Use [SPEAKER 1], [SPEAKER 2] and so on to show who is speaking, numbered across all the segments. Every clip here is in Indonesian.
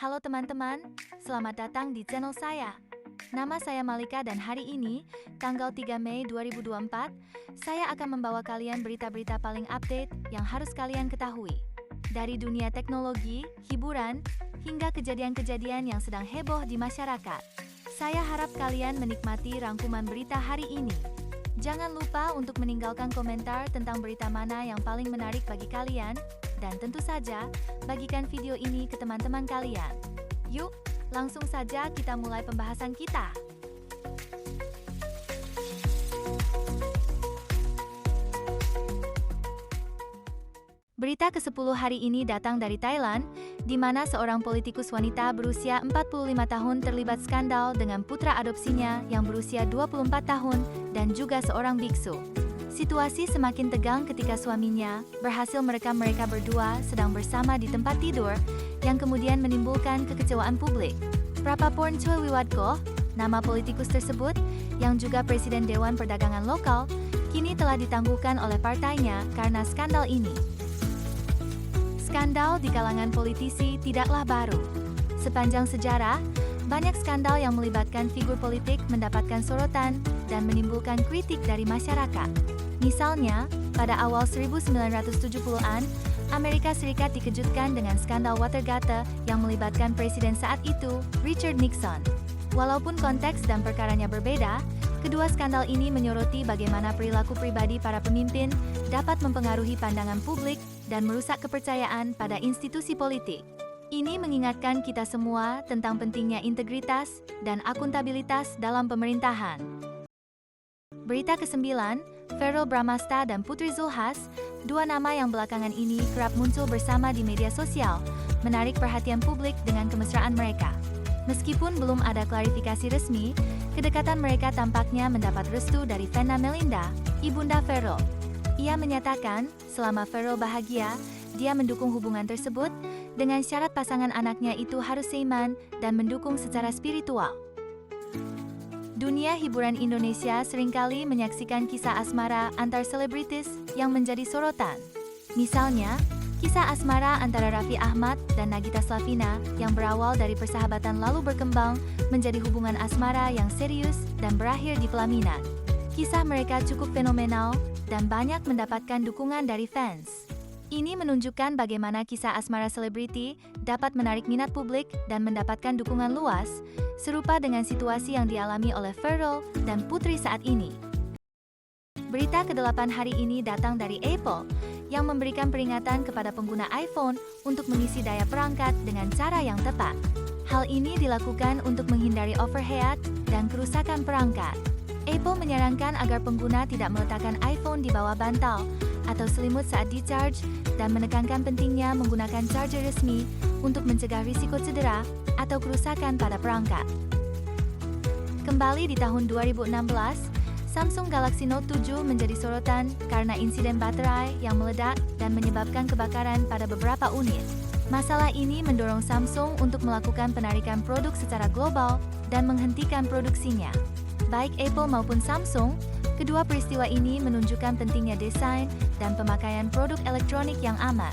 [SPEAKER 1] Halo teman-teman, selamat datang di channel saya. Nama saya Malika dan hari ini, tanggal 3 Mei 2024, saya akan membawa kalian berita-berita paling update yang harus kalian ketahui. Dari dunia teknologi, hiburan, hingga kejadian-kejadian yang sedang heboh di masyarakat. Saya harap kalian menikmati rangkuman berita hari ini. Jangan lupa untuk meninggalkan komentar tentang berita mana yang paling menarik bagi kalian, dan tentu saja, bagikan video ini ke teman-teman kalian. Yuk, langsung saja kita mulai pembahasan kita. Berita ke-10 hari ini datang dari Thailand, di mana seorang politikus wanita berusia 45 tahun terlibat skandal dengan putra adopsinya yang berusia 24 tahun dan juga seorang biksu. Situasi semakin tegang ketika suaminya berhasil merekam mereka berdua sedang bersama di tempat tidur, yang kemudian menimbulkan kekecewaan publik. Prapaporn Choi-wiwadko, nama politikus tersebut, yang juga Presiden Dewan Perdagangan Lokal, kini telah ditangguhkan oleh partainya karena skandal ini. Skandal di kalangan politisi tidaklah baru. Sepanjang sejarah, banyak skandal yang melibatkan figur politik mendapatkan sorotan dan menimbulkan kritik dari masyarakat. Misalnya, pada awal 1970-an, Amerika Serikat dikejutkan dengan skandal Watergate yang melibatkan presiden saat itu, Richard Nixon. Walaupun konteks dan perkaranya berbeda, kedua skandal ini menyoroti bagaimana perilaku pribadi para pemimpin dapat mempengaruhi pandangan publik dan merusak kepercayaan pada institusi politik. Ini mengingatkan kita semua tentang pentingnya integritas dan akuntabilitas dalam pemerintahan. Berita ke-9, Verrell Bramasta dan Putri Zulhas, dua nama yang belakangan ini kerap muncul bersama di media sosial, menarik perhatian publik dengan kemesraan mereka. Meskipun belum ada klarifikasi resmi, kedekatan mereka tampaknya mendapat restu dari Vena Melinda, ibunda Verrell. Ia menyatakan, selama Verrell bahagia, dia mendukung hubungan tersebut, dengan syarat pasangan anaknya itu harus seiman dan mendukung secara spiritual. Dunia hiburan Indonesia seringkali menyaksikan kisah asmara antar selebritis yang menjadi sorotan. Misalnya, kisah asmara antara Raffi Ahmad dan Nagita Slavina yang berawal dari persahabatan lalu berkembang menjadi hubungan asmara yang serius dan berakhir di pelaminan. Kisah mereka cukup fenomenal dan banyak mendapatkan dukungan dari fans. Ini menunjukkan bagaimana kisah asmara selebriti dapat menarik minat publik dan mendapatkan dukungan luas, serupa dengan situasi yang dialami oleh Verrell dan Putri saat ini. Berita ke-8 hari ini datang dari Apple, yang memberikan peringatan kepada pengguna iPhone untuk mengisi daya perangkat dengan cara yang tepat. Hal ini dilakukan untuk menghindari overheat dan kerusakan perangkat. Apple menyarankan agar pengguna tidak meletakkan iPhone di bawah bantal atau selimut saat di-charge dan menekankan pentingnya menggunakan charger resmi untuk mencegah risiko cedera atau kerusakan pada perangkat. Kembali di tahun 2016, Samsung Galaxy Note 7 menjadi sorotan karena insiden baterai yang meledak dan menyebabkan kebakaran pada beberapa unit. Masalah ini mendorong Samsung untuk melakukan penarikan produk secara global dan menghentikan produksinya. Baik Apple maupun Samsung, kedua peristiwa ini menunjukkan pentingnya desain dan pemakaian produk elektronik yang aman.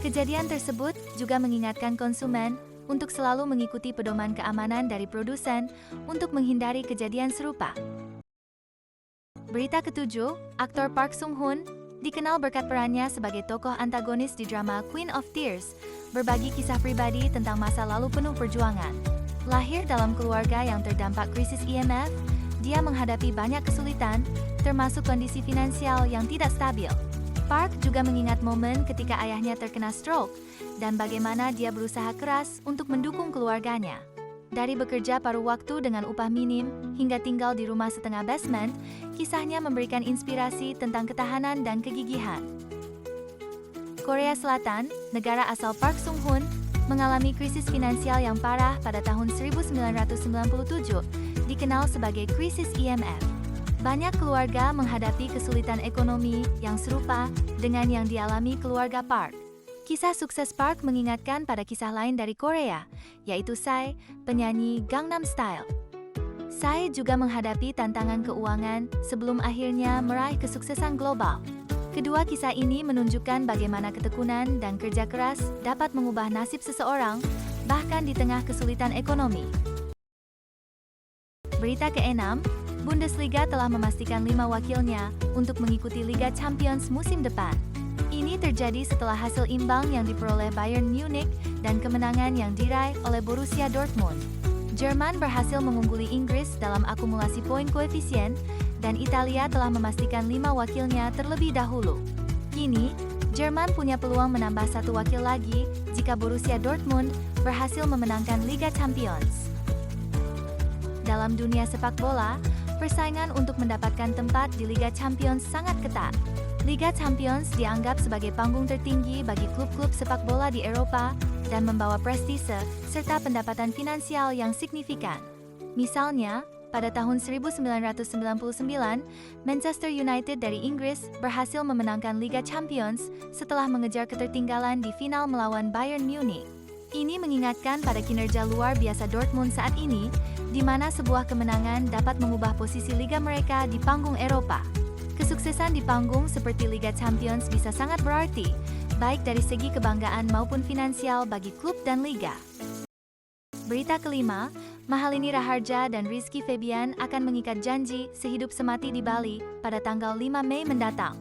[SPEAKER 1] Kejadian tersebut juga mengingatkan konsumen untuk selalu mengikuti pedoman keamanan dari produsen untuk menghindari kejadian serupa. Berita ke-7, aktor Park Sung-hoon, dikenal berkat perannya sebagai tokoh antagonis di drama Queen of Tears, berbagi kisah pribadi tentang masa lalu penuh perjuangan. Lahir dalam keluarga yang terdampak krisis IMF, dia menghadapi banyak kesulitan, termasuk kondisi finansial yang tidak stabil. Park juga mengingat momen ketika ayahnya terkena stroke, dan bagaimana dia berusaha keras untuk mendukung keluarganya. Dari bekerja paruh waktu dengan upah minim, hingga tinggal di rumah setengah basement, kisahnya memberikan inspirasi tentang ketahanan dan kegigihan. Korea Selatan, negara asal Park Sung-hoon, mengalami krisis finansial yang parah pada tahun 1997, dikenal sebagai krisis IMF. Banyak keluarga menghadapi kesulitan ekonomi yang serupa dengan yang dialami keluarga Park. Kisah sukses Park mengingatkan pada kisah lain dari Korea, yaitu Psy, penyanyi Gangnam Style. Psy juga menghadapi tantangan keuangan sebelum akhirnya meraih kesuksesan global. Kedua kisah ini menunjukkan bagaimana ketekunan dan kerja keras dapat mengubah nasib seseorang, bahkan di tengah kesulitan ekonomi. Berita ke-6, Bundesliga telah memastikan 5 wakilnya untuk mengikuti Liga Champions musim depan. Ini terjadi setelah hasil imbang yang diperoleh Bayern Munich dan kemenangan yang diraih oleh Borussia Dortmund. Jerman berhasil mengungguli Inggris dalam akumulasi poin koefisien, dan Italia telah memastikan 5 wakilnya terlebih dahulu. Kini, Jerman punya peluang menambah 1 wakil lagi jika Borussia Dortmund berhasil memenangkan Liga Champions. Dalam dunia sepak bola, persaingan untuk mendapatkan tempat di Liga Champions sangat ketat. Liga Champions dianggap sebagai panggung tertinggi bagi klub-klub sepak bola di Eropa dan membawa prestise serta pendapatan finansial yang signifikan. Misalnya, pada tahun 1999, Manchester United dari Inggris berhasil memenangkan Liga Champions setelah mengejar ketertinggalan di final melawan Bayern Munich. Ini mengingatkan pada kinerja luar biasa Dortmund saat ini, di mana sebuah kemenangan dapat mengubah posisi liga mereka di panggung Eropa. Kesuksesan di panggung seperti Liga Champions bisa sangat berarti, baik dari segi kebanggaan maupun finansial bagi klub dan liga. Berita kelima, Mahalini Raharja dan Rizky Febian akan mengikat janji sehidup semati di Bali pada tanggal 5 Mei mendatang.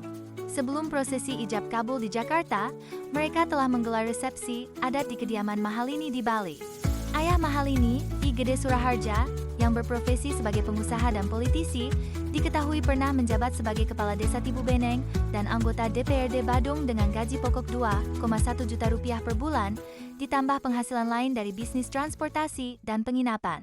[SPEAKER 1] Sebelum prosesi ijab kabul di Jakarta, mereka telah menggelar resepsi adat di kediaman Mahalini di Bali. Ayah Mahalini, I Gede Suraharja, yang berprofesi sebagai pengusaha dan politisi, diketahui pernah menjabat sebagai Kepala Desa Tibu Beneng dan anggota DPRD Badung dengan gaji pokok 2,1 juta rupiah per bulan, ditambah penghasilan lain dari bisnis transportasi dan penginapan.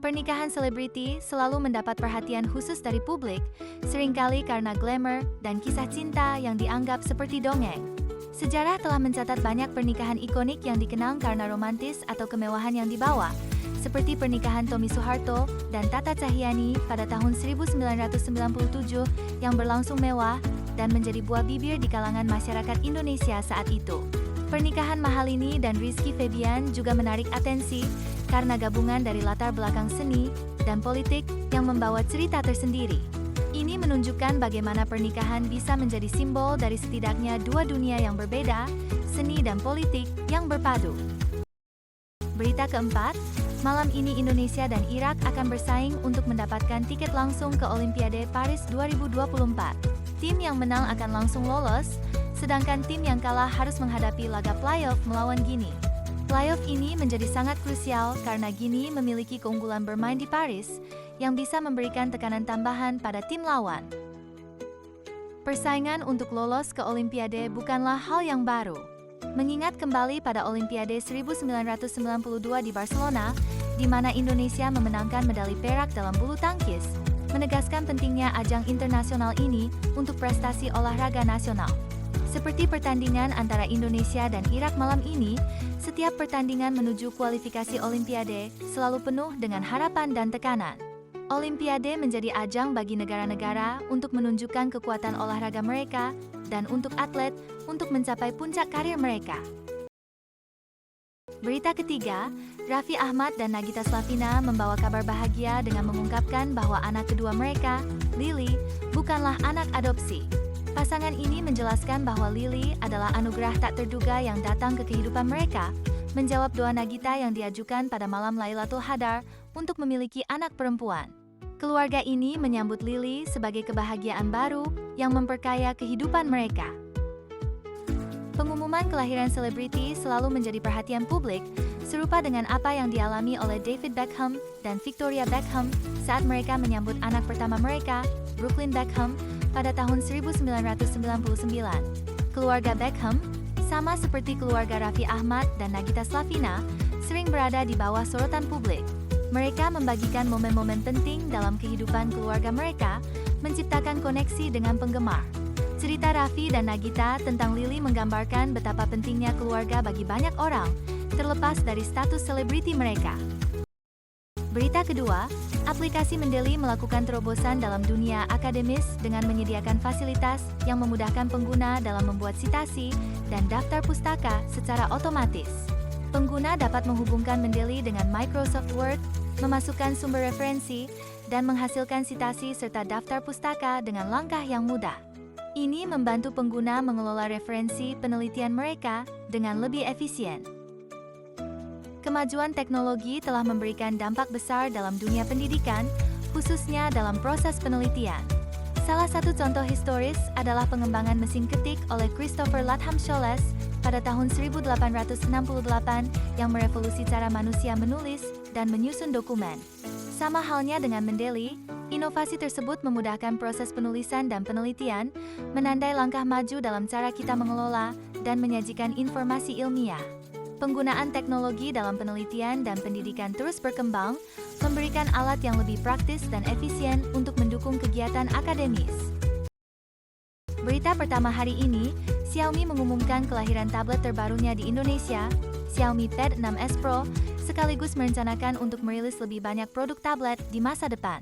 [SPEAKER 1] Pernikahan selebriti selalu mendapat perhatian khusus dari publik, seringkali karena glamour dan kisah cinta yang dianggap seperti dongeng. Sejarah telah mencatat banyak pernikahan ikonik yang dikenang karena romantis atau kemewahan yang dibawa, seperti pernikahan Tommy Soeharto dan Tata Cahyanti pada tahun 1997 yang berlangsung mewah dan menjadi buah bibir di kalangan masyarakat Indonesia saat itu. Pernikahan Mahalini dan Rizky Febian juga menarik atensi karena gabungan dari latar belakang seni dan politik yang membawa cerita tersendiri. Ini menunjukkan bagaimana pernikahan bisa menjadi simbol dari setidaknya dua dunia yang berbeda, seni dan politik yang berpadu. Berita keempat, malam ini Indonesia dan Irak akan bersaing untuk mendapatkan tiket langsung ke Olimpiade Paris 2024. Tim yang menang akan langsung lolos, sedangkan tim yang kalah harus menghadapi laga playoff melawan Guinea. Playoff ini menjadi sangat krusial karena Guinea memiliki keunggulan bermain di Paris, yang bisa memberikan tekanan tambahan pada tim lawan. Persaingan untuk lolos ke Olimpiade bukanlah hal yang baru. Mengingat kembali pada Olimpiade 1992 di Barcelona, di mana Indonesia memenangkan medali perak dalam bulu tangkis, menegaskan pentingnya ajang internasional ini untuk prestasi olahraga nasional. Seperti pertandingan antara Indonesia dan Irak malam ini, setiap pertandingan menuju kualifikasi Olimpiade selalu penuh dengan harapan dan tekanan. Olimpiade menjadi ajang bagi negara-negara untuk menunjukkan kekuatan olahraga mereka dan untuk atlet untuk mencapai puncak karir mereka. Berita ketiga, Raffi Ahmad dan Nagita Slavina membawa kabar bahagia dengan mengungkapkan bahwa anak kedua mereka, Lily, bukanlah anak adopsi. Pasangan ini menjelaskan bahwa Lily adalah anugerah tak terduga yang datang ke kehidupan mereka, menjawab doa Nagita yang diajukan pada malam Lailatul Qadar untuk memiliki anak perempuan. Keluarga ini menyambut Lily sebagai kebahagiaan baru yang memperkaya kehidupan mereka. Pengumuman kelahiran selebriti selalu menjadi perhatian publik, serupa dengan apa yang dialami oleh David Beckham dan Victoria Beckham saat mereka menyambut anak pertama mereka, Brooklyn Beckham, pada tahun 1999. Keluarga Beckham, sama seperti keluarga Raffi Ahmad dan Nagita Slavina, sering berada di bawah sorotan publik. Mereka membagikan momen-momen penting dalam kehidupan keluarga mereka, menciptakan koneksi dengan penggemar. Cerita Raffi dan Nagita tentang Lily menggambarkan betapa pentingnya keluarga bagi banyak orang, terlepas dari status selebriti mereka. Berita kedua, aplikasi Mendeley melakukan terobosan dalam dunia akademis dengan menyediakan fasilitas yang memudahkan pengguna dalam membuat sitasi dan daftar pustaka secara otomatis. Pengguna dapat menghubungkan Mendeley dengan Microsoft Word, memasukkan sumber referensi, dan menghasilkan sitasi serta daftar pustaka dengan langkah yang mudah. Ini membantu pengguna mengelola referensi penelitian mereka dengan lebih efisien. Kemajuan teknologi telah memberikan dampak besar dalam dunia pendidikan, khususnya dalam proses penelitian. Salah satu contoh historis adalah pengembangan mesin ketik oleh Christopher Latham Scholes pada tahun 1868 yang merevolusi cara manusia menulis dan menyusun dokumen. Sama halnya dengan Mendeley, inovasi tersebut memudahkan proses penulisan dan penelitian, menandai langkah maju dalam cara kita mengelola dan menyajikan informasi ilmiah. Penggunaan teknologi dalam penelitian dan pendidikan terus berkembang, memberikan alat yang lebih praktis dan efisien untuk mendukung kegiatan akademis. Berita pertama hari ini, Xiaomi mengumumkan kelahiran tablet terbarunya di Indonesia, Xiaomi Pad 6s Pro, sekaligus merencanakan untuk merilis lebih banyak produk tablet di masa depan.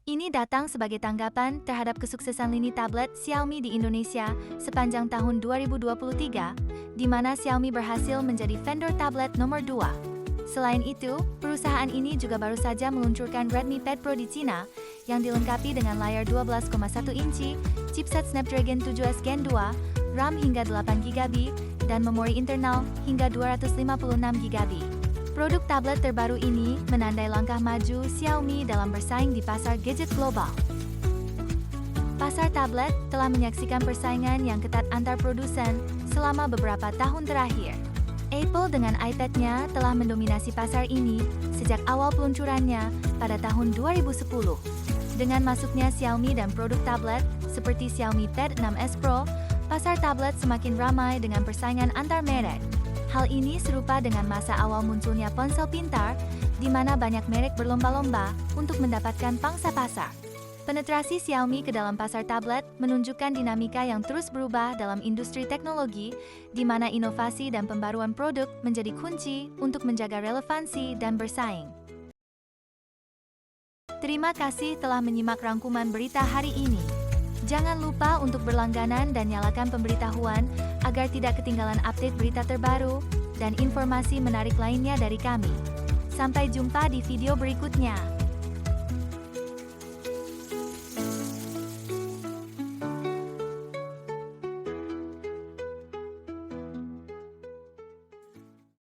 [SPEAKER 1] Ini datang sebagai tanggapan terhadap kesuksesan lini tablet Xiaomi di Indonesia sepanjang tahun 2023, di mana Xiaomi berhasil menjadi vendor tablet nomor 2. Selain itu, perusahaan ini juga baru saja meluncurkan Redmi Pad Pro di Cina, yang dilengkapi dengan layar 12,1 inci, chipset Snapdragon 7s Gen 2, RAM hingga 8GB, dan memori internal hingga 256GB. Produk tablet terbaru ini menandai langkah maju Xiaomi dalam bersaing di pasar gadget global. Pasar tablet telah menyaksikan persaingan yang ketat antar produsen selama beberapa tahun terakhir. Apple dengan iPad-nya telah mendominasi pasar ini sejak awal peluncurannya pada tahun 2010. Dengan masuknya Xiaomi dan produk tablet seperti Xiaomi Pad 6s Pro, pasar tablet semakin ramai dengan persaingan antar merek. Hal ini serupa dengan masa awal munculnya ponsel pintar, di mana banyak merek berlomba-lomba untuk mendapatkan pangsa pasar. Penetrasi Xiaomi ke dalam pasar tablet menunjukkan dinamika yang terus berubah dalam industri teknologi, di mana inovasi dan pembaruan produk menjadi kunci untuk menjaga relevansi dan bersaing. Terima kasih telah menyimak rangkuman berita hari ini. Jangan lupa untuk berlangganan dan nyalakan pemberitahuan agar tidak ketinggalan update berita terbaru dan informasi menarik lainnya dari kami. Sampai jumpa di video berikutnya.